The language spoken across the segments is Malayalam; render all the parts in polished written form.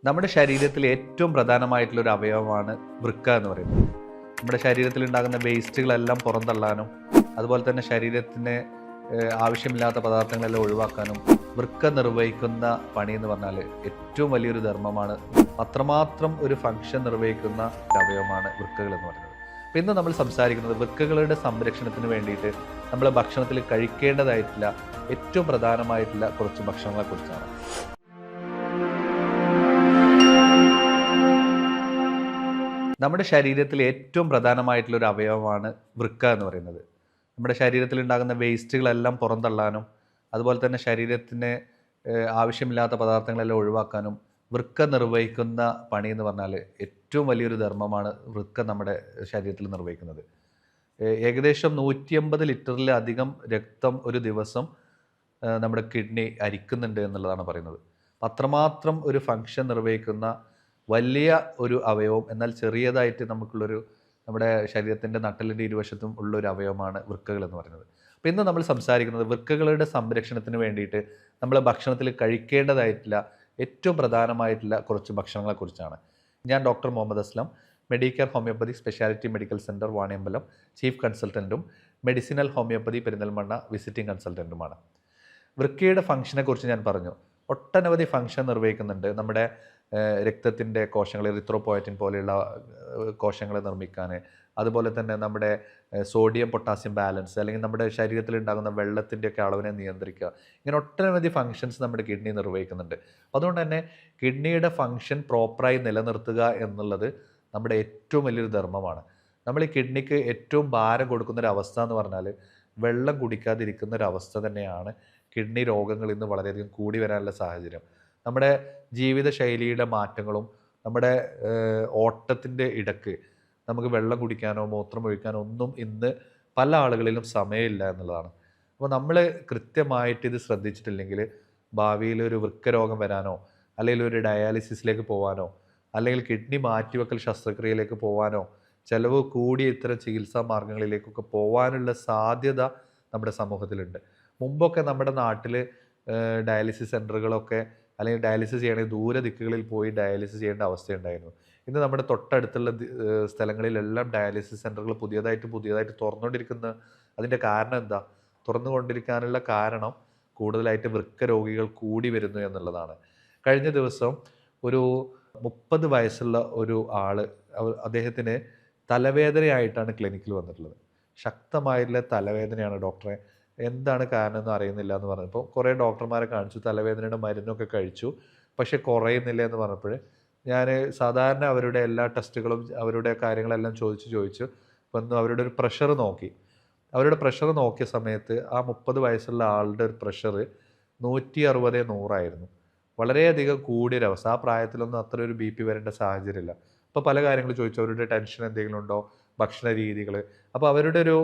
നമ്മുടെ ശരീരത്തിൽ ഏറ്റവും പ്രധാനമായിട്ടുള്ള ഒരു അവയവമാണ് വൃക്ക എന്ന് പറയുന്നത്. നമ്മുടെ ശരീരത്തിൽ ഉണ്ടാകുന്ന വേസ്റ്റുകളെല്ലാം പുറന്തള്ളാനും അതുപോലെ തന്നെ ശരീരത്തിന് ആവശ്യമില്ലാത്ത പദാർത്ഥങ്ങളെല്ലാം ഒഴിവാക്കാനും വൃക്ക നിർവഹിക്കുന്ന പണി എന്ന് പറഞ്ഞാൽ ഏറ്റവും വലിയൊരു ധർമ്മമാണ്. അത്രമാത്രം ഒരു ഫംഗ്ഷൻ നിർവഹിക്കുന്ന ഒരു അവയവമാണ് വൃക്കകൾ എന്ന് പറയുന്നത്. അപ്പോൾ ഇന്ന് നമ്മൾ സംസാരിക്കുന്നത് വൃക്കകളുടെ സംരക്ഷണത്തിന് വേണ്ടിയിട്ട് നമ്മൾ ഭക്ഷണത്തിൽ കഴിക്കേണ്ടതായിട്ടുള്ള ഏറ്റവും പ്രധാനമായിട്ടുള്ള കുറച്ച് ഭക്ഷണങ്ങളെക്കുറിച്ചാണ്. നമ്മുടെ ശരീരത്തിൽ ഏറ്റവും പ്രധാനമായിട്ടുള്ള ഒരു അവയവമാണ് വൃക്ക എന്ന് പറയുന്നത്. നമ്മുടെ ശരീരത്തിൽ ഉണ്ടാകുന്ന വേസ്റ്റുകളെല്ലാം പുറന്തള്ളാനും അതുപോലെ തന്നെ ശരീരത്തിന് ആവശ്യമില്ലാത്ത പദാർത്ഥങ്ങളെല്ലാം ഒഴിവാക്കാനും വൃക്ക നിർവഹിക്കുന്ന പണി എന്ന് പറഞ്ഞാൽ ഏറ്റവും വലിയൊരു ധർമ്മമാണ് വൃക്ക നമ്മുടെ ശരീരത്തിൽ നിർവഹിക്കുന്നത്. ഏകദേശം 150 ലിറ്ററിലധികം രക്തം ഒരു ദിവസം നമ്മുടെ കിഡ്നി അരിക്കുന്നുണ്ട് എന്നുള്ളതാണ് പറയുന്നത്. അത്രമാത്രം ഒരു ഫംഗ്ഷൻ നിർവഹിക്കുന്ന വലിയ ഒരു അവയവം, എന്നാൽ ചെറിയതായിട്ട് നമ്മുടെ ശരീരത്തിൻ്റെ നട്ടലിൻ്റെ ഇരുവശത്തും ഉള്ളൊരു അവയവമാണ് വൃക്കകൾ എന്ന് പറയുന്നത്. അപ്പോൾ ഇന്ന് നമ്മൾ സംസാരിക്കുന്നത് വൃക്കകളുടെ സംരക്ഷണത്തിന് വേണ്ടിയിട്ട് നമ്മൾ ഭക്ഷണത്തിൽ കഴിക്കേണ്ടതായിട്ടുള്ള ഏറ്റവും പ്രധാനമായിട്ടുള്ള കുറച്ച് ഭക്ഷണങ്ങളെക്കുറിച്ചാണ്. ഞാൻ doctor Muhammad Aslam, Medicare homeopathy speciality medical centre Vaniyambalam chief കൺസൾട്ടൻറ്റും മെഡിസിനൽ ഹോമിയോപ്പതി പെരിന്തൽമണ്ണ വിസിറ്റിംഗ് കൺസൾട്ടൻറ്റുമാണ്. വൃക്കയുടെ ഫംഗ്ഷനെക്കുറിച്ച് ഞാൻ പറഞ്ഞു. ഒട്ടനവധി ഫംഗ്ഷൻ നിർവഹിക്കുന്നുണ്ട്. നമ്മുടെ രക്തത്തിൻ്റെ കോശങ്ങൾ, എറിത്രോപോയറ്റിൻ പോലെയുള്ള കോശങ്ങളെ നിർമ്മിക്കാൻ, അതുപോലെ തന്നെ നമ്മുടെ സോഡിയം പൊട്ടാസ്യം ബാലൻസ്, അല്ലെങ്കിൽ നമ്മുടെ ശരീരത്തിൽ ഉണ്ടാകുന്ന വെള്ളത്തിൻ്റെയൊക്കെ അളവിനെ നിയന്ത്രിക്കുക, ഇങ്ങനെ ഒട്ടനവധി ഫങ്ഷൻസ് നമ്മുടെ കിഡ്നി നിർവഹിക്കുന്നുണ്ട്. അതുകൊണ്ട് തന്നെ കിഡ്നിയുടെ ഫങ്ഷൻ പ്രോപ്പറായി നിലനിർത്തുക എന്നുള്ളത് നമ്മുടെ ഏറ്റവും വലിയൊരു ധർമ്മമാണ്. നമ്മൾ ഈ കിഡ്നിക്ക് ഏറ്റവും ഭാരം കൊടുക്കുന്നൊരവസ്ഥ എന്ന് പറഞ്ഞാൽ വെള്ളം കുടിക്കാതിരിക്കുന്ന ഒരവസ്ഥ തന്നെയാണ്. കിഡ്നി രോഗങ്ങൾ ഇന്ന് വളരെയധികം കൂടി വരാനുള്ള സാഹചര്യം നമ്മുടെ ജീവിതശൈലിയുടെ മാറ്റങ്ങളും നമ്മുടെ ഓട്ടത്തിൻ്റെ ഇടയ്ക്ക് നമുക്ക് വെള്ളം കുടിക്കാനോ മൂത്രം ഒഴിക്കാനോ ഒന്നും ഇന്ന് പല ആളുകളിലും സമയമില്ല എന്നുള്ളതാണ്. അപ്പോൾ നമ്മൾ കൃത്യമായിട്ട് ഇത് ശ്രദ്ധിച്ചിട്ടില്ലെങ്കിൽ ഭാവിയിൽ ഒരു വൃക്ക രോഗം വരാനോ അല്ലെങ്കിൽ ഒരു ഡയാലിസിസിലേക്ക് പോകാനോ അല്ലെങ്കിൽ കിഡ്നി മാറ്റിവെക്കൽ ശസ്ത്രക്രിയയിലേക്ക് പോകാനോ ചിലവ് കൂടിയ ഇത്തരം ചികിത്സാ മാർഗങ്ങളിലേക്കൊക്കെ പോകാനുള്ള സാധ്യത നമ്മുടെ സമൂഹത്തിലുണ്ട്. മുമ്പൊക്കെ നമ്മുടെ നാട്ടിൽ ഡയാലിസിസ് സെൻ്ററുകളൊക്കെ അല്ലെങ്കിൽ ഡയാലിസിസ് ചെയ്യണമെങ്കിൽ ദൂര ദിക്കുകളിൽ പോയി ഡയാലിസിസ് ചെയ്യേണ്ട അവസ്ഥയുണ്ടായിരുന്നു. ഇന്ന് നമ്മുടെ തൊട്ടടുത്തുള്ള സ്ഥലങ്ങളിലെല്ലാം ഡയാലിസിസ് സെൻ്ററുകൾ പുതിയതായിട്ട് തുറന്നുകൊണ്ടിരിക്കുന്ന അതിൻ്റെ കാരണം എന്താ? തുറന്നുകൊണ്ടിരിക്കാനുള്ള കാരണം കൂടുതലായിട്ട് വൃക്ക രോഗികൾ കൂടി വരുന്നു എന്നുള്ളതാണ്. കഴിഞ്ഞ ദിവസം ഒരു 30 വയസ്സുള്ള ഒരു ആൾ, അദ്ദേഹത്തിന് തലവേദനയായിട്ടാണ് ക്ലിനിക്കിൽ വന്നിട്ടുള്ളത്. ശക്തമായിട്ടുള്ള തലവേദനയാണ്, ഡോക്ടറെ എന്താണ് കാരണം എന്ന് അറിയുന്നില്ല എന്ന് പറഞ്ഞപ്പോൾ കുറേ ഡോക്ടർമാരെ കാണിച്ചു, തലവേദനയുടെ മരുന്നൊക്കെ കഴിച്ചു, പക്ഷേ കുറയുന്നില്ല എന്ന് പറഞ്ഞപ്പോൾ ഞാൻ സാധാരണ അവരുടെ എല്ലാ ടെസ്റ്റുകളും അവരുടെ കാര്യങ്ങളെല്ലാം ചോദിച്ചു വന്നു. അവരുടെ ഒരു പ്രഷർ നോക്കി. അവരുടെ പ്രഷർ നോക്കിയ സമയത്ത് ആ 30 വയസ്സുള്ള ആളുടെ ഒരു പ്രഷർ 160/100 വളരെയധികം കൂടിയൊരവസ്ഥ. ആ പ്രായത്തിലൊന്നും അത്ര ഒരു BP വരേണ്ട സാഹചര്യമില്ല. അപ്പോൾ പല കാര്യങ്ങൾ ചോദിച്ചു. അവരുടെ ടെൻഷൻ എന്തെങ്കിലും ഉണ്ടോ, ഭക്ഷണ രീതികൾ. അപ്പോൾ അവരുടെ ഒരു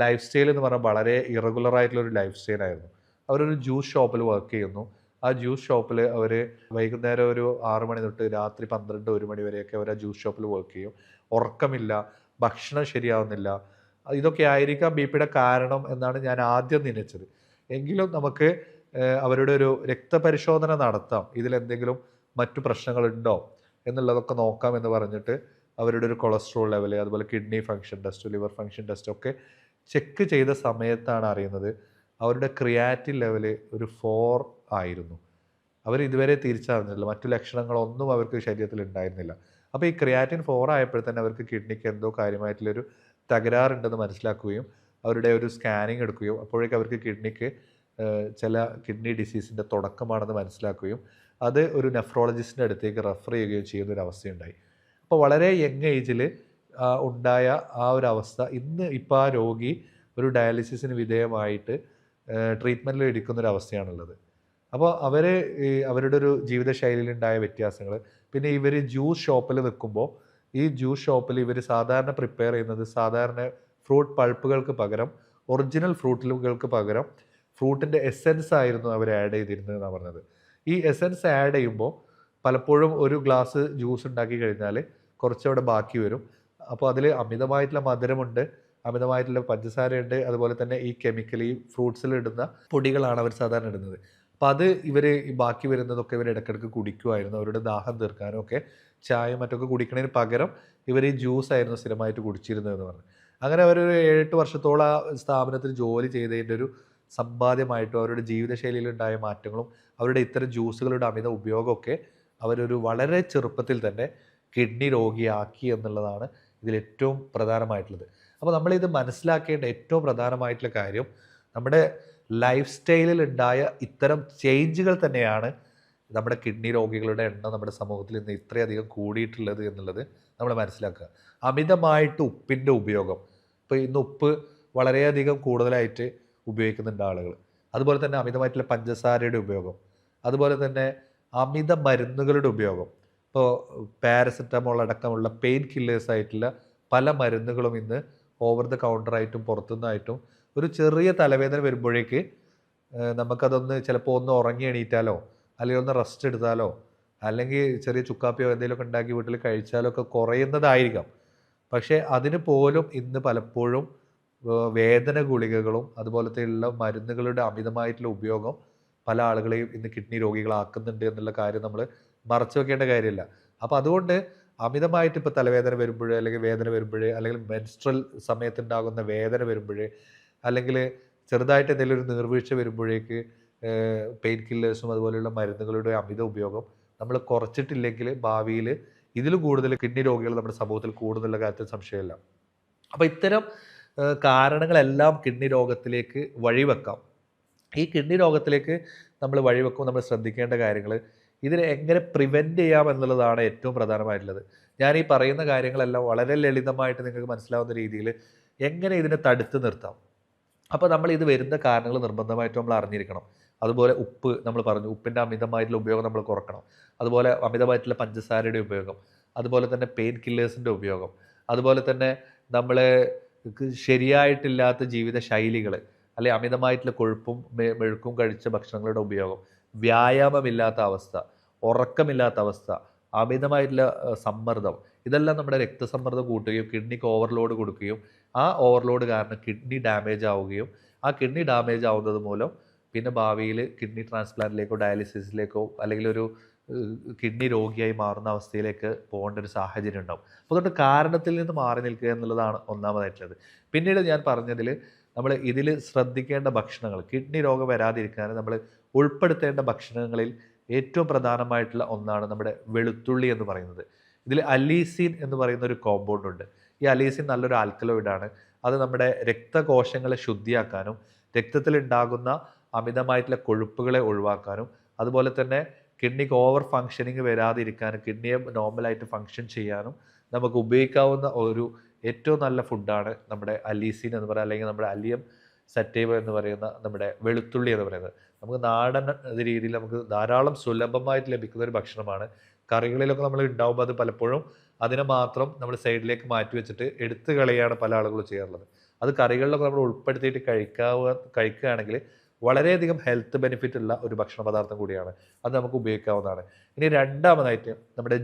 ലൈഫ് സ്റ്റൈൽ എന്ന് പറഞ്ഞാൽ വളരെ ഇറഗുലറായിട്ടുള്ളൊരു ലൈഫ് സ്റ്റൈലായിരുന്നു. അവരൊരു ജ്യൂസ് ഷോപ്പിൽ വർക്ക് ചെയ്യുന്നു. ആ ജ്യൂസ് ഷോപ്പിൽ അവർ വൈകുന്നേരം ഒരു 6 മണി തൊട്ട് രാത്രി 12-1 മണി വരെയൊക്കെ അവർ ആ ജ്യൂസ് ഷോപ്പിൽ വർക്ക് ചെയ്യും. ഉറക്കമില്ല, ഭക്ഷണം ശരിയാവുന്നില്ല. ഇതൊക്കെ ആയിരിക്കാം BPയുടെ കാരണം എന്നാണ് ഞാൻ ആദ്യം നനച്ചത്. എങ്കിലും നമുക്ക് അവരുടെ ഒരു രക്തപരിശോധന നടത്താം, ഇതിലെന്തെങ്കിലും മറ്റു പ്രശ്നങ്ങളുണ്ടോ എന്നുള്ളതൊക്കെ നോക്കാം എന്ന് പറഞ്ഞിട്ട് അവരുടെ ഒരു കൊളസ്ട്രോൾ ലെവൽ, അതുപോലെ kidney function test, liver function test ഒക്കെ ചെക്ക് ചെയ്ത സമയത്താണ് അറിയുന്നത് അവരുടെ ക്രിയാറ്റിൻ ലെവൽ ഒരു 4 ആയിരുന്നു. അവർ ഇതുവരെ തിരിച്ചറിഞ്ഞില്ല, മറ്റു ലക്ഷണങ്ങളൊന്നും അവർക്ക് ശരീരത്തിൽ ഉണ്ടായിരുന്നില്ല. അപ്പോൾ ഈ ക്രിയാറ്റിൻ 4 ആയപ്പോൾ തന്നെ അവർക്ക് കിഡ്നിക്ക് എന്തോ കാര്യമായിട്ടുള്ളൊരു തകരാറുണ്ടെന്ന് മനസ്സിലാക്കുകയും അവരുടെ ഒരു സ്കാനിങ് എടുക്കുകയും അപ്പോഴേക്കും അവർക്ക് കിഡ്നിക്ക് ചില കിഡ്നി ഡിസീസിൻ്റെ തുടക്കമാണെന്ന് മനസ്സിലാക്കുകയും അത് ഒരു നെഫ്രോളജിസ്റ്റിൻ്റെ അടുത്തേക്ക് റെഫർ ചെയ്യുകയും ചെയ്യുന്നൊരവസ്ഥയുണ്ടായി. അപ്പോൾ വളരെ യങ് ഏജിൽ ഉണ്ടായ ആ ഒരു അവസ്ഥ ഇപ്പോൾ ആ രോഗി ഒരു ഡയാലിസിസിന് വിധേയമായിട്ട് ട്രീറ്റ്മെൻറ്റിൽ എടുക്കുന്നൊരവസ്ഥയാണുള്ളത്. അപ്പോൾ അവരുടെ ഒരു ജീവിതശൈലിയിലുണ്ടായ വ്യത്യാസങ്ങൾ, പിന്നെ ഇവർ ജ്യൂസ് ഷോപ്പിൽ നിൽക്കുമ്പോൾ ഈ ജ്യൂസ് ഷോപ്പിൽ ഇവർ സാധാരണ പ്രിപ്പയർ ചെയ്യുന്നത് സാധാരണ ഫ്രൂട്ട് പൾപ്പുകൾക്ക് പകരം ഒറിജിനൽ ഫ്രൂട്ടുകൾക്ക് പകരം ഫ്രൂട്ടിൻ്റെ എസെൻസ് ആയിരുന്നു അവർ ആഡ് ചെയ്തിരുന്നത് എന്നാണ് പറഞ്ഞത്. ഈ എസെൻസ് ആഡ് ചെയ്യുമ്പോൾ പലപ്പോഴും ഒരു ഗ്ലാസ് ജ്യൂസ് ഉണ്ടാക്കി കഴിഞ്ഞാൽ കുറച്ചവിടെ ബാക്കി വരും. അപ്പോൾ അതിൽ അമിതമായിട്ടുള്ള മധുരമുണ്ട്, അമിതമായിട്ടുള്ള പഞ്ചസാരയുണ്ട്, അതുപോലെ തന്നെ ഈ കെമിക്കലി ഫ്രൂട്ട്സിൽ ഇടുന്ന പൊടികളാണ് അവർ സാധാരണ ഇടുന്നത്. അപ്പം അത് ഇവർ ബാക്കി വരുന്നതൊക്കെ ഇവർ ഇടയ്ക്കിടയ്ക്ക് കുടിക്കുമായിരുന്നു. അവരുടെ ദാഹം തീർക്കാനും ഒക്കെ ചായ മറ്റൊക്കെ കുടിക്കുന്നതിന് പകരം ഇവർ ഈ ജ്യൂസായിരുന്നു സ്ഥിരമായിട്ട് കുടിച്ചിരുന്നതെന്ന് പറഞ്ഞു. അങ്ങനെ അവരൊരു 7-8 വർഷത്തോളം ആ സ്ഥാപനത്തിൽ ജോലി ചെയ്തതിൻ്റെ ഒരു സമ്പാദ്യമായിട്ടും അവരുടെ ജീവിതശൈലിയിലുണ്ടായ മാറ്റങ്ങളും അവരുടെ ഇത്തരം ജ്യൂസുകളുടെ അമിത ഉപയോഗമൊക്കെ അവരൊരു വളരെ ചെറുപ്പത്തിൽ തന്നെ കിഡ്നി രോഗിയാക്കി എന്നുള്ളതാണ് ഇതിലേറ്റവും പ്രധാനമായിട്ടുള്ളത്. അപ്പോൾ നമ്മളിത് മനസ്സിലാക്കേണ്ട ഏറ്റവും പ്രധാനമായിട്ടുള്ള കാര്യം നമ്മുടെ ലൈഫ് സ്റ്റൈലിൽ ഉണ്ടായ ഇത്തരം ചേഞ്ചുകൾ തന്നെയാണ് നമ്മുടെ കിഡ്നി രോഗികളുടെ എണ്ണം നമ്മുടെ സമൂഹത്തിൽ ഇന്ന് ഇത്രയധികം കൂടിയിട്ടുള്ളത് എന്നുള്ളത് നമ്മൾ മനസ്സിലാക്കുക. അമിതമായിട്ട് ഉപ്പിൻ്റെ ഉപയോഗം, ഇപ്പോൾ ഇന്ന് ഉപ്പ് വളരെയധികം കൂടുതലായിട്ട് ഉപയോഗിക്കുന്നുണ്ട് ആളുകൾ. അതുപോലെ തന്നെ അമിതമായിട്ടുള്ള പഞ്ചസാരയുടെ ഉപയോഗം, അതുപോലെ തന്നെ അമിത മരുന്നുകളുടെ ഉപയോഗം. ഇപ്പോൾ പാരസെറ്റമോൾ അടക്കമുള്ള പെയിൻ കില്ലേഴ്സ് ആയിട്ടുള്ള പല മരുന്നുകളും ഇന്ന് ഓവർ ദ കൗണ്ടറായിട്ടും പുറത്തുനിന്നായിട്ടും ഒരു ചെറിയ തലവേദന വരുമ്പോഴേക്ക് നമുക്കതൊന്ന് ചിലപ്പോൾ ഒന്ന് ഉറങ്ങി എണീറ്റാലോ അല്ലെങ്കിൽ ഒന്ന് റെസ്റ്റ് എടുത്താലോ അല്ലെങ്കിൽ ചെറിയ ചുക്കാപ്പിയോ എന്തെങ്കിലുമൊക്കെ ഉണ്ടാക്കി വീട്ടിൽ കഴിച്ചാലോ ഒക്കെ കുറയുന്നതായിരിക്കാം. പക്ഷേ അതിന് പോലും ഇന്ന് പലപ്പോഴും വേദന ഗുളികകളും അതുപോലത്തെയുള്ള മരുന്നുകളുടെ അമിതമായിട്ടുള്ള ഉപയോഗം പല ആളുകളെയും ഇന്ന് കിഡ്നി രോഗികളാക്കുന്നുണ്ട് എന്നുള്ള കാര്യം നമ്മൾ മറച്ചു വെക്കേണ്ട കാര്യമില്ല. അപ്പോൾ അതുകൊണ്ട് അമിതമായിട്ട് ഇപ്പോൾ തലവേദന വരുമ്പോൾ അല്ലെങ്കിൽ വേദന വരുമ്പോൾ അല്ലെങ്കിൽ മെൻസ്ട്രൽ സമയത്തുണ്ടാകുന്ന വേദന വരുമ്പോൾ അല്ലെങ്കിൽ ചെറുതായിട്ട് എന്തെങ്കിലും ഒരു നീർവീഴ്ച വരുമ്പോഴേക്ക് പെയിൻ കില്ലേഴ്സും അതുപോലെയുള്ള മരുന്നുകളുടെ അമിത ഉപയോഗം നമ്മൾ കുറച്ചിട്ടില്ലെങ്കിൽ ഭാവിയിൽ ഇതിലും കൂടുതൽ കിഡ്നി രോഗികൾ നമ്മുടെ സമൂഹത്തിൽ കൂടുന്നുള്ള കാര്യത്തിൽ സംശയമില്ല. അപ്പോൾ ഇത്തരം കാരണങ്ങളെല്ലാം കിഡ്നി രോഗത്തിലേക്ക് വഴിവെക്കാം. ഈ കിഡ്നി രോഗത്തിലേക്ക് നമ്മൾ വഴിവെക്കുമ്പോൾ നമ്മൾ ശ്രദ്ധിക്കേണ്ട കാര്യങ്ങൾ ഇതിനെ എങ്ങനെ പ്രിവെൻറ്റ് ചെയ്യാം എന്നുള്ളതാണ് ഏറ്റവും പ്രധാനമായിട്ടുള്ളത്. ഞാൻ ഈ പറയുന്ന കാര്യങ്ങളെല്ലാം വളരെ ലളിതമായിട്ട് നിങ്ങൾക്ക് മനസ്സിലാവുന്ന രീതിയിൽ എങ്ങനെ ഇതിനെ തടുത്ത് നിർത്താം. അപ്പോൾ നമ്മൾ ഇത് വരുന്ന കാരണങ്ങൾ നിർബന്ധമായിട്ടും നമ്മൾ അറിഞ്ഞിരിക്കണം. അതുപോലെ ഉപ്പ് നമ്മൾ പറഞ്ഞു, ഉപ്പിൻ്റെ അമിതമായിട്ടുള്ള ഉപയോഗം നമ്മൾ കുറക്കണം. അതുപോലെ അമിതമായിട്ടുള്ള പഞ്ചസാരയുടെ ഉപയോഗം, അതുപോലെ തന്നെ പെയിൻ കില്ലേഴ്സിൻ്റെ ഉപയോഗം, അതുപോലെ തന്നെ നമ്മൾ ശരിയായിട്ടില്ലാത്ത ജീവിത ശൈലികൾ അല്ലെങ്കിൽ അമിതമായിട്ടുള്ള കൊഴുപ്പും മെഴുക്കും കഴിച്ച ഭക്ഷണങ്ങളുടെ ഉപയോഗം, വ്യായാമമില്ലാത്ത അവസ്ഥ, ഉറക്കമില്ലാത്ത അവസ്ഥ, അമിതമായിട്ടുള്ള സമ്മർദ്ദം, ഇതെല്ലാം നമ്മുടെ രക്തസമ്മർദ്ദം കൂട്ടുകയും കിഡ്നിക്ക് ഓവർലോഡ് കൊടുക്കുകയും ആ ഓവർലോഡ് കാരണം കിഡ്നി ഡാമേജ് ആവുകയും ആ കിഡ്നി ഡാമേജ് ആവുന്നത് മൂലം പിന്നെ ഭാവിയിൽ കിഡ്നി ട്രാൻസ്പ്ലാന്റിലേക്കോ ഡയാലിസിസിലേക്കോ അല്ലെങ്കിൽ ഒരു കിഡ്നി രോഗിയായി മാറുന്ന അവസ്ഥയിലേക്ക് പോകേണ്ട ഒരു സാഹചര്യം ഉണ്ടാവും. അപ്പോൾ അതുകൊണ്ട് കാരണത്തിൽ നിന്ന് മാറി നിൽക്കുക എന്നുള്ളതാണ് ഒന്നാമതായിട്ടുള്ളത്. പിന്നീട് ഞാൻ പറഞ്ഞതിൽ നമ്മൾ ഇതിൽ ശ്രദ്ധിക്കേണ്ട ഭക്ഷണങ്ങൾ, കിഡ്നി രോഗം വരാതിരിക്കാൻ നമ്മൾ ഉൾപ്പെടുത്തേണ്ട ഭക്ഷണങ്ങളിൽ ഏറ്റവും പ്രധാനമായിട്ടുള്ള ഒന്നാണ് നമ്മുടെ വെളുത്തുള്ളി എന്ന് പറയുന്നത്. ഇതിൽ അലീസിൻ എന്ന് പറയുന്ന ഒരു കോമ്പൗണ്ട് ഉണ്ട്. ഈ അലീസിൻ നല്ലൊരു ആൽക്കലോയിഡാണ്. അത് നമ്മുടെ രക്തകോശങ്ങളെ ശുദ്ധിയാക്കാനും രക്തത്തിലുണ്ടാകുന്ന അമിതമായിട്ടുള്ള കൊഴുപ്പുകളെ ഒഴിവാക്കാനും അതുപോലെ തന്നെ കിഡ്നിക്ക് ഓവർ ഫങ്ഷനിങ് വരാതിരിക്കാനും കിഡ്നിയെ നോർമലായിട്ട് ഫങ്ഷൻ ചെയ്യാനും നമുക്ക് ഉപയോഗിക്കാവുന്ന ഒരു ഏറ്റവും നല്ല ഫുഡാണ് നമ്മുടെ അലീസിൻ എന്ന് പറയുക, അല്ലെങ്കിൽ നമ്മുടെ അലിയം സറ്റൈവ എന്ന് പറയുന്ന നമ്മുടെ വെളുത്തുള്ളി എന്ന് പറയുന്നത്. നമുക്ക് നാടൻ രീതിയിൽ നമുക്ക് ധാരാളം സുലഭമായിട്ട് ലഭിക്കുന്ന ഒരു ഭക്ഷണമാണ്. കറികളിലൊക്കെ നമ്മൾ ഉണ്ടാകുമ്പോൾ അത് പലപ്പോഴും അതിനെ മാത്രം നമ്മൾ സൈഡിലേക്ക് മാറ്റി വെച്ചിട്ട് എടുത്തു കളയാണ് പല ആളുകളും ചെയ്യാറുള്ളത്. അത് കറികളിലൊക്കെ നമ്മൾ ഉൾപ്പെടുത്തിയിട്ട് കഴിക്കുകയാണെങ്കിൽ വളരെയധികം ഹെൽത്ത് ബെനിഫിറ്റ് ഉള്ള ഒരു ഭക്ഷണ പദാർത്ഥം കൂടിയാണ്. അത് നമുക്ക് ഉപയോഗിക്കാവുന്നതാണ്. ഇനി രണ്ടാമതായിട്ട് നമ്മുടെ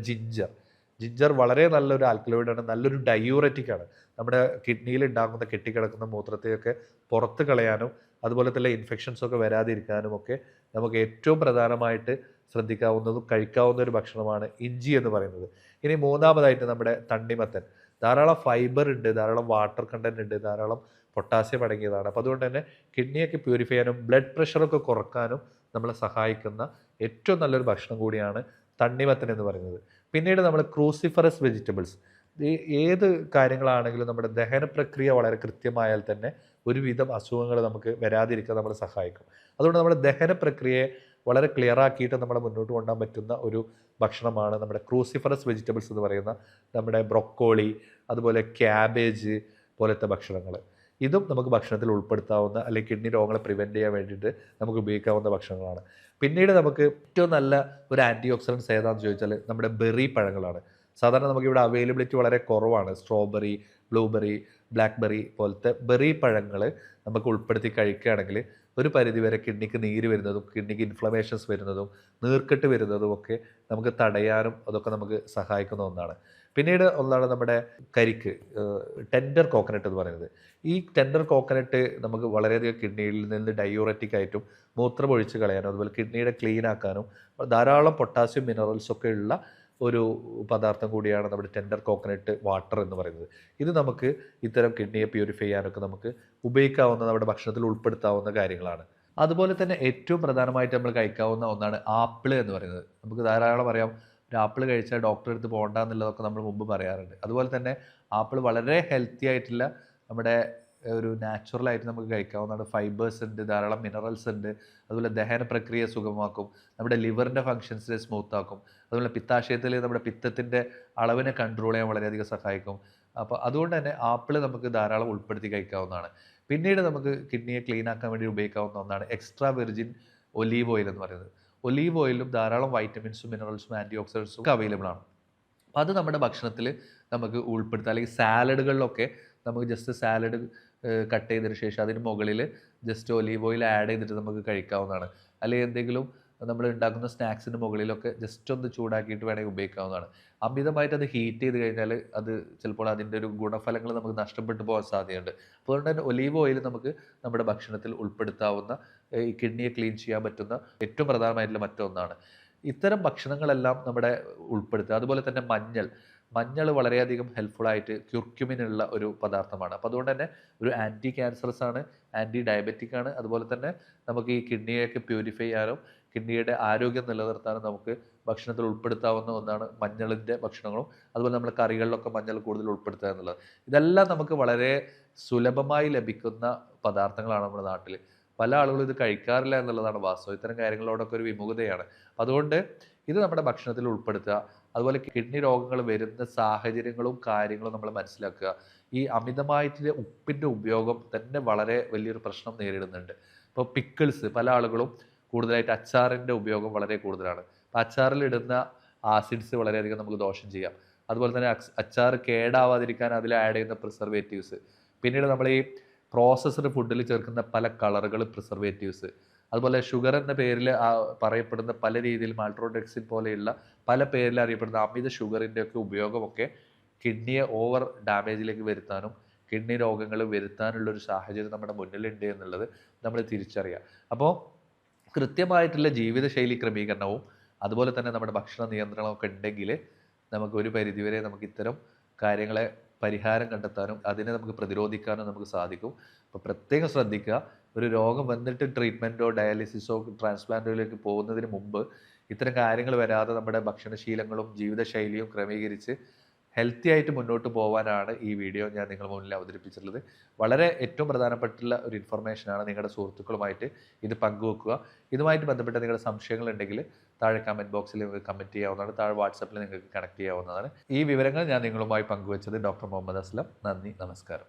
ജിഞ്ചർ വളരെ നല്ലൊരു ആൽക്കലോയിഡാണ്, നല്ലൊരു ഡയൂററ്റിക് ആണ്. നമ്മുടെ കിഡ്നിയിൽ ഉണ്ടാകുന്ന കെട്ടിക്കിടക്കുന്ന മൂത്രത്തെയൊക്കെ പുറത്ത് കളയാനും അതുപോലെ തന്നെ ഇൻഫെക്ഷൻസൊക്കെ വരാതിരിക്കാനും ഒക്കെ നമുക്ക് ഏറ്റവും പ്രധാനമായിട്ട് ശ്രദ്ധിക്കാവുന്നതും കഴിക്കാവുന്ന ഒരു ഭക്ഷണമാണ് ഇഞ്ചി എന്ന് പറയുന്നത്. ഇനി മൂന്നാമതായിട്ട് നമ്മുടെ തണ്ണിമത്തൻ, ധാരാളം ഫൈബർ ഉണ്ട്, ധാരാളം വാട്ടർ കണ്ടന്റ് ഉണ്ട്, ധാരാളം പൊട്ടാസ്യം അടങ്ങിയതാണ്. അപ്പോൾ അതുകൊണ്ട് തന്നെ കിഡ്നിയൊക്കെ പ്യൂരിഫൈ ചെയ്യാനും ബ്ലഡ് പ്രഷറൊക്കെ കുറക്കാനും നമ്മളെ സഹായിക്കുന്ന ഏറ്റവും നല്ലൊരു ഭക്ഷണം കൂടിയാണ് തണ്ണിമത്തൻ എന്ന് പറയുന്നത്. പിന്നീട് നമ്മൾ ക്രൂസിഫറസ് വെജിറ്റബിൾസ്, ഈ ഏത് കാര്യങ്ങളാണെങ്കിലും നമ്മുടെ ദഹന പ്രക്രിയ വളരെ കൃത്യമായാൽ തന്നെ ഒരുവിധം അസുഖങ്ങൾ നമുക്ക് വരാതിരിക്കാൻ നമ്മളെ സഹായിക്കും. അതുകൊണ്ട് നമ്മുടെ ദഹന പ്രക്രിയയെ വളരെ ക്ലിയർ ആക്കിയിട്ട് നമ്മളെ മുന്നോട്ട് കൊണ്ടുപോകാൻ പറ്റുന്ന ഒരു ഭക്ഷണമാണ് നമ്മുടെ ക്രൂസിഫറസ് വെജിറ്റബിൾസ് എന്ന് പറയുന്ന നമ്മുടെ ബ്രൊക്കോളി, അതുപോലെ ക്യാബേജ് പോലത്തെ ഭക്ഷണങ്ങൾ. ഇതും നമുക്ക് ഭക്ഷണത്തിൽ ഉൾപ്പെടുത്താവുന്ന അല്ലെങ്കിൽ കിഡ്നി രോഗങ്ങളെ പ്രിവെൻറ്റ് ചെയ്യാൻ വേണ്ടിയിട്ട് നമുക്ക് ഉപയോഗിക്കാവുന്ന ഭക്ഷണങ്ങളാണ്. പിന്നീട് നമുക്ക് ഏറ്റവും നല്ല ഒരു ആൻറ്റി ഓക്സിഡൻസ് ഏതാണെന്ന് ചോദിച്ചാൽ നമ്മുടെ ബെറി പഴങ്ങളാണ്. സാധാരണ നമുക്കിവിടെ അവൈലബിലിറ്റി വളരെ കുറവാണ്. സ്ട്രോബെറി, ബ്ലൂബെറി, ബ്ലാക്ക്ബെറി പോലത്തെ ബെറി പഴങ്ങൾ നമുക്ക് ഉൾപ്പെടുത്തി കഴിക്കുകയാണെങ്കിൽ ഒരു പരിധിവരെ കിഡ്നിക്ക് നീര് വരുന്നതും കിഡ്നിക്ക് ഇൻഫ്ലമേഷൻസ് വരുന്നതും നീർക്കെട്ട് വരുന്നതും ഒക്കെ നമുക്ക് തടയാനും അതൊക്കെ നമുക്ക് സഹായിക്കുന്ന ഒന്നാണ്. പിന്നീട് ഒന്നാണ് നമ്മുടെ കരിക്ക്, ടെൻഡർ കോക്കനട്ട് എന്ന് പറയുന്നത്. ഈ ടെൻഡർ കോക്കനട്ട് നമുക്ക് വളരെയധികം കിഡ്നിയിൽ നിന്ന് ഡയൂററ്റിക് ആയിട്ടും മൂത്രം ഒഴിച്ച് കളയാനും അതുപോലെ കിഡ്നിയുടെ ക്ലീൻ ആക്കാനും ധാരാളം പൊട്ടാസ്യം മിനറൽസ് ഒക്കെ ഉള്ള ഒരു പദാർത്ഥം കൂടിയാണ് നമ്മുടെ ടെൻഡർ കോക്കനട്ട് വാട്ടർ എന്ന് പറയുന്നത്. ഇത് നമുക്ക് ഇത്തരം കിഡ്നിയെ പ്യൂരിഫൈ ചെയ്യാനൊക്കെ നമുക്ക് ഉപയോഗിക്കാവുന്ന, നമ്മുടെ ഭക്ഷണത്തിൽ ഉൾപ്പെടുത്താവുന്ന കാര്യങ്ങളാണ്. അതുപോലെ തന്നെ ഏറ്റവും പ്രധാനമായിട്ട് നമ്മൾ കഴിക്കാവുന്ന ഒന്നാണ് ആപ്പിൾ എന്ന് പറയുന്നത്. നമുക്ക് ധാരാളം അറിയാം, ഒരു ആപ്പിൾ കഴിച്ചാൽ ഡോക്ടറെ അടുത്ത് പോകണ്ട എന്നുള്ളതൊക്കെ നമ്മൾ മുമ്പ് പറയാറുണ്ട്. അതുപോലെ തന്നെ ആപ്പിൾ വളരെ ഹെൽത്തി ആയിട്ടുള്ള നമ്മുടെ ഒരു നാച്ചുറലായിട്ട് നമുക്ക് കഴിക്കാവുന്നതാണ്. ഫൈബേഴ്സ് ഉണ്ട്, ധാരാളം മിനറൽസ് ഉണ്ട്. അതുപോലെ ദഹന പ്രക്രിയ സുഗമമാക്കും, നമ്മുടെ ലിവറിൻ്റെ ഫങ്ഷൻസിനെ സ്മൂത്ത് ആക്കും. അതുപോലെ പിത്താശയത്തിൽ നമ്മുടെ പിത്തത്തിൻ്റെ അളവിനെ കൺട്രോൾ ചെയ്യാൻ വളരെയധികം സഹായിക്കും. അപ്പോൾ അതുകൊണ്ട് തന്നെ ആപ്പിൾ നമുക്ക് ധാരാളം ഉൾപ്പെടുത്തി കഴിക്കാവുന്നതാണ്. പിന്നീട് നമുക്ക് കിഡ്നിയെ ക്ലീൻ ആക്കാൻ വേണ്ടി ഉപയോഗിക്കാവുന്ന ഒന്നാണ് എക്സ്ട്രാ വെർജിൻ ഒലീവ് ഓയിൽ എന്ന് പറയുന്നത്. ഒലീവ് ഓയിലും ധാരാളം വൈറ്റമിൻസും മിനറൽസും ആൻറ്റി ഓക്സിഡൻസും ഒക്കെ അവൈലബിൾ ആണ്. അപ്പോൾ അത് നമ്മുടെ ഭക്ഷണത്തിൽ നമുക്ക് ഉൾപ്പെടുത്താം. അല്ലെങ്കിൽ സാലഡുകളിലൊക്കെ നമുക്ക് ജസ്റ്റ് സാലഡ് കട്ട് ചെയ്തതിന് ശേഷം അതിന് മുകളിൽ ജസ്റ്റ് ഒലീവ് ഓയിൽ ആഡ് ചെയ്തിട്ട് നമുക്ക് കഴിക്കാവുന്നതാണ്. അല്ലെങ്കിൽ എന്തെങ്കിലും നമ്മൾ ഉണ്ടാക്കുന്ന സ്നാക്സിന് മുകളിലൊക്കെ ജസ്റ്റ് ഒന്ന് ചൂടാക്കിയിട്ട് വേണമെങ്കിൽ ഉപയോഗിക്കാവുന്നതാണ്. അമിതമായിട്ട് അത് ഹീറ്റ് ചെയ്ത് കഴിഞ്ഞാൽ അത് ചിലപ്പോൾ അതിൻ്റെ ഒരു ഗുണഫലങ്ങൾ നമുക്ക് നഷ്ടപ്പെട്ടു പോകാൻ സാധ്യതയുണ്ട്. അതുകൊണ്ട് തന്നെ ഒലീവ് ഓയിൽ നമുക്ക് നമ്മുടെ ഭക്ഷണത്തിൽ ഉൾപ്പെടുത്താവുന്ന, ഈ കിഡ്നിയെ ക്ലീൻ ചെയ്യാൻ പറ്റുന്ന ഏറ്റവും പ്രധാനമായിട്ടുള്ള മറ്റൊന്നാണ്. ഇത്തരം ഭക്ഷണങ്ങളെല്ലാം നമ്മുടെ ഉൾപ്പെടുത്തുക. അതുപോലെ തന്നെ മഞ്ഞൾ വളരെയധികം ഹെൽപ്ഫുള്ളായിട്ട് ക്യുർക്യുമിനുള്ള ഒരു പദാർത്ഥമാണ്. അപ്പോൾ അതുകൊണ്ട് തന്നെ ഒരു ആൻറ്റി ക്യാൻസറസ് ആണ്, ആൻറ്റി ഡയബറ്റിക് ആണ്. അതുപോലെ തന്നെ നമുക്ക് ഈ കിഡ്നിയൊക്കെ പ്യൂരിഫൈ ചെയ്യാനും കിഡ്നിയുടെ ആരോഗ്യം നിലനിർത്താനും നമുക്ക് ഭക്ഷണത്തിൽ ഉൾപ്പെടുത്താവുന്ന ഒന്നാണ് മഞ്ഞളിൻ്റെ ഭക്ഷണങ്ങളും. അതുപോലെ നമ്മുടെ കറികളിലൊക്കെ മഞ്ഞൾ കൂടുതൽ ഉൾപ്പെടുത്തുക എന്നുള്ളത്. ഇതെല്ലാം നമുക്ക് വളരെ സുലഭമായി ലഭിക്കുന്ന പദാർത്ഥങ്ങളാണ് നമ്മുടെ നാട്ടിൽ. പല ആളുകളും ഇത് കഴിക്കാറില്ല എന്നുള്ളതാണ് വാസ്തവം. ഇത്തരം കാര്യങ്ങളോടൊക്കെ ഒരു വിമുഖതയാണ്. അതുകൊണ്ട് ഇത് നമ്മുടെ ഭക്ഷണത്തിൽ ഉൾപ്പെടുത്തുക. അതുപോലെ കിഡ്നി രോഗങ്ങൾ വരുന്ന സാഹചര്യങ്ങളും കാര്യങ്ങളും നമ്മൾ മനസ്സിലാക്കുക. ഈ അമിതമായിട്ടുള്ള ഉപ്പിൻ്റെ ഉപയോഗം തന്നെ വളരെ വലിയൊരു പ്രശ്നം നേരിടുന്നുണ്ട്. ഇപ്പോൾ പിക്കിൾസ്, പല ആളുകളും കൂടുതലായിട്ട് അച്ചാറിൻ്റെ ഉപയോഗം വളരെ കൂടുതലാണ്. അപ്പോൾ അച്ചാറിലിടുന്ന ആസിഡ്സ് വളരെയധികം നമുക്ക് ദോഷം ചെയ്യാം. അതുപോലെ തന്നെ അച്ചാർ കേടാവാതിരിക്കാൻ അതിൽ ആഡ് ചെയ്യുന്ന പ്രിസർവേറ്റീവ്സ്, പിന്നീട് നമ്മൾ ഈ പ്രോസസ്ഡ് ഫുഡിൽ ചേർക്കുന്ന പല കളറുകൾ പ്രിസർവേറ്റീവ്സ്, അതുപോലെ ഷുഗർ എന്ന പേരിൽ പറയപ്പെടുന്ന പല രീതിയിൽ മാൾട്ടോഡെക്സിൻ പോലെയുള്ള പല പേരിൽ അറിയപ്പെടുന്ന അമിത ഷുഗറിൻ്റെ ഒക്കെ ഉപയോഗമൊക്കെ കിഡ്നിയെ ഓവർ ഡാമേജിലേക്ക് വരുത്താനും കിഡ്നി രോഗങ്ങൾ വരുത്താനുള്ളൊരു സാഹചര്യം നമ്മുടെ മുന്നിലുണ്ട് എന്നുള്ളത് നമ്മൾ തിരിച്ചറിയുക. അപ്പോൾ കൃത്യമായിട്ടുള്ള ജീവിതശൈലി ക്രമീകരണവും അതുപോലെ തന്നെ നമ്മുടെ ഭക്ഷണ നിയന്ത്രണമൊക്കെ ഉണ്ടെങ്കിൽ നമുക്ക് ഒരു പരിധിവരെ നമുക്ക് ഇത്തരം കാര്യങ്ങളെ പരിഹാരം കണ്ടെത്താനും അതിനെ നമുക്ക് പ്രതിരോധിക്കാനും നമുക്ക് സാധിക്കും. അപ്പോൾ പ്രത്യേകം ശ്രദ്ധിക്കുക, ഒരു രോഗം വന്നിട്ട് ട്രീറ്റ്മെൻറ്റോ ഡയാലിസിസോ ട്രാൻസ്പ്ലാന്റിലേക്ക് പോകുന്നതിന് മുമ്പ് ഇത്തരം കാര്യങ്ങൾ വരാതെ നമ്മുടെ ഭക്ഷണശീലങ്ങളും ജീവിതശൈലിയും ക്രമീകരിച്ച് ഹെൽത്തി ആയിട്ട് മുന്നോട്ട് പോകാനാണ് ഈ വീഡിയോ ഞാൻ നിങ്ങളുടെ മുന്നിൽ അവതരിപ്പിച്ചിട്ടുള്ളത്. വളരെ ഏറ്റവും പ്രധാനപ്പെട്ടുള്ള ഒരു ഇൻഫർമേഷനാണ്. നിങ്ങളുടെ സുഹൃത്തുക്കളുമായിട്ട് ഇത് പങ്കുവെക്കുക. ഇതുമായിട്ട് ബന്ധപ്പെട്ട നിങ്ങളുടെ സംശയങ്ങളുണ്ടെങ്കിൽ താഴെ കമൻറ്റ് ബോക്സിൽ നിങ്ങൾക്ക് കമൻറ്റ് ചെയ്യാവുന്നതാണ്. താഴെ വാട്സപ്പിൽ നിങ്ങൾക്ക് കണക്ട് ചെയ്യാവുന്നതാണ്. ഈ വിവരങ്ങൾ ഞാൻ നിങ്ങളുമായി പങ്കുവെച്ചത് ഡോക്ടർ മുഹമ്മദ് അസ്ലം. നന്ദി, നമസ്കാരം.